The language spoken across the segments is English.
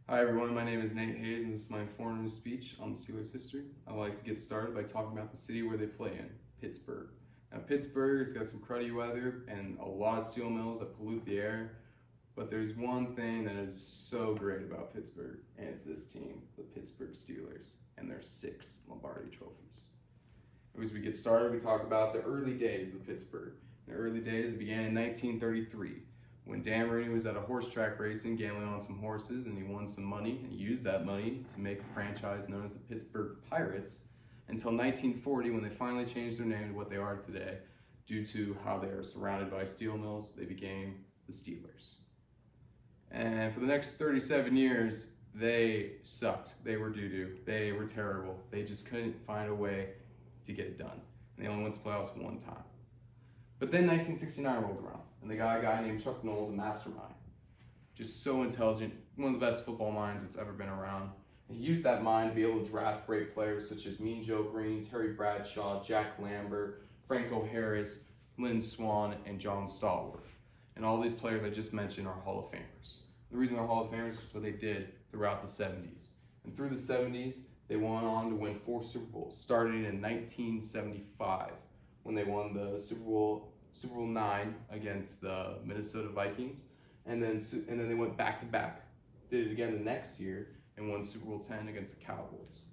Hi everyone, my name is Nate Hayes and this is my informative speech on the Steelers history. I'd like to get started by talking about the city where they play in, Pittsburgh. Now Pittsburgh has got some cruddy weather and a lot of steel mills that pollute the air, but there's one thing that is so great about Pittsburgh, and it's this team, the Pittsburgh Steelers, and their 6 Lombardi trophies. As we get started, we talk about the early days of Pittsburgh. The early days began in 1933. When Dan Rooney was at a horse track racing, gambling on some horses, and he won some money, and he used that money to make a franchise known as the Pittsburgh Pirates until 1940, when they finally changed their name to what they are today. Due to how they are surrounded by steel mills, they became the Steelers. And for the next 37 years, they sucked. They were doo-doo. They were terrible. They just couldn't find a way to get it done. And they only went to playoffs one time. But then 1969 rolled around, and they got a guy named Chuck Noll, the mastermind. Just so intelligent, one of the best football minds that's ever been around. And he used that mind to be able to draft great players such as Mean Joe Green, Terry Bradshaw, Jack Lambert, Franco Harris, Lynn Swann, and John Stallworth. And all these players I just mentioned are Hall of Famers. The reason they're Hall of Famers is what they did throughout the 70s. And through the 70s, they went on to win 4 Super Bowls, starting in 1975. When they won the Super Bowl IX against the Minnesota Vikings, and then they went back to back. Did it again the next year and won Super Bowl X against the Cowboys.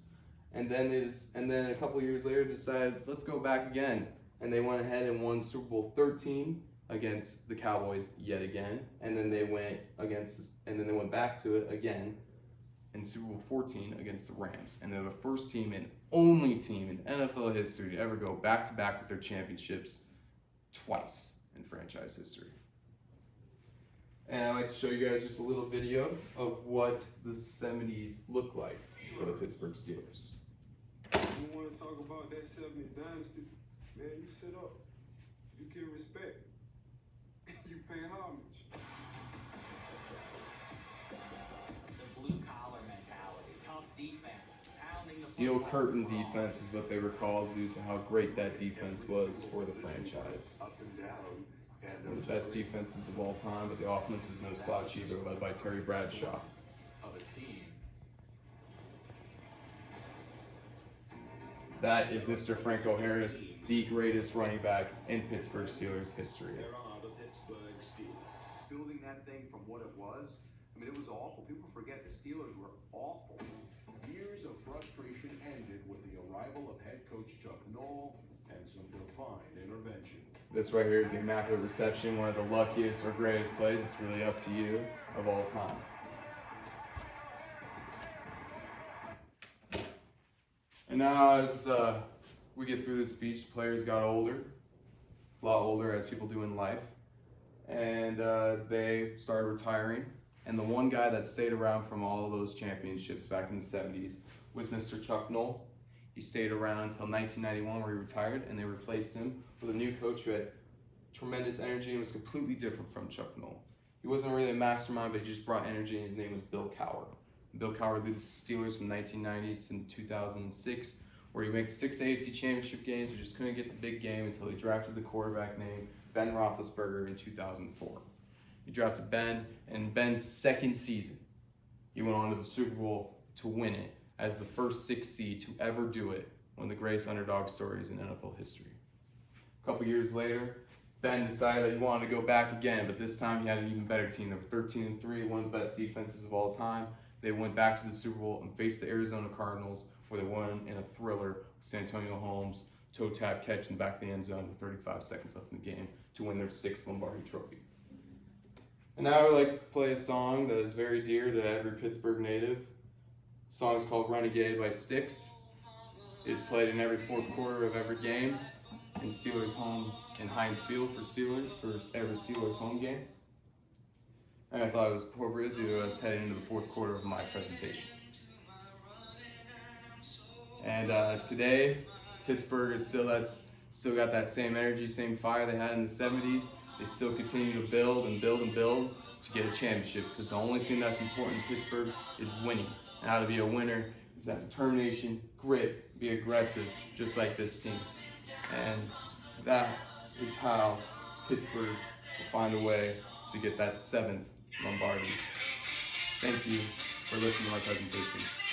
And then a couple years later decided, let's go back again, and they went ahead and won Super Bowl XIII against the Cowboys yet again, and then they went back to it again in Super Bowl XIV against the Rams. And they're the first team and only team in NFL history to ever go back-to-back with their championships twice in franchise history. And I'd like to show you guys just a little video of what the 70s looked like for the Pittsburgh Steelers. You want to talk about that 70s dynasty? Man, you sit up. You give respect. You pay homage. Steel curtain defense is what they were called due to how great that defense was for the franchise. One of the best defenses of all time, but the offense is no slouch either, led by Terry Bradshaw. That is Mr. Franco Harris, the greatest running back in Pittsburgh Steelers history. Building that thing from what it was, I mean, it was awful. People forget the Steelers were awful. Years of frustration ended with the arrival of head coach Chuck Noll and some divine intervention. This right here is the Immaculate Reception, one of the luckiest or greatest plays, it's really up to you, of all time. And now as we get through this speech, players got older, a lot older as people do in life, and they started retiring. And the one guy that stayed around from all of those championships back in the 70s was Mr. Chuck Noll. He stayed around until 1991 where he retired, and they replaced him with a new coach who had tremendous energy and was completely different from Chuck Noll. He wasn't really a mastermind, but he just brought energy, and his name was Bill Cowher. Bill Cowher led the Steelers from 1990s to 2006, where he made 6 AFC championship games, but just couldn't get the big game until he drafted the quarterback named Ben Roethlisberger in 2004. He drafted Ben, and Ben's second season, he went on to the Super Bowl to win it as the first 6 seed to ever do it, one of the greatest underdog stories in NFL history. A couple years later, Ben decided that he wanted to go back again, but this time he had an even better team. They were 13-3, one of the best defenses of all time. They went back to the Super Bowl and faced the Arizona Cardinals, where they won in a thriller with Santonio Holmes, toe tap catch in the back of the end zone with 35 seconds left in the game to win their 6th Lombardi trophy. And now I would like to play a song that is very dear to every Pittsburgh native. The song is called Renegade by Styx. It is played in every 4th quarter of every game in Steelers home in Heinz Field for every Steelers home game. And I thought it was appropriate due to us heading into the 4th quarter of my presentation. And today, Pittsburgh is still got that same energy, same fire they had in the 70s. They still continue to build and build and build to get a championship, because the only thing that's important in Pittsburgh is winning. And how to be a winner is that determination, grit, be aggressive, just like this team. And that is how Pittsburgh will find a way to get that 7th Lombardi. Thank you. for listening to my presentation.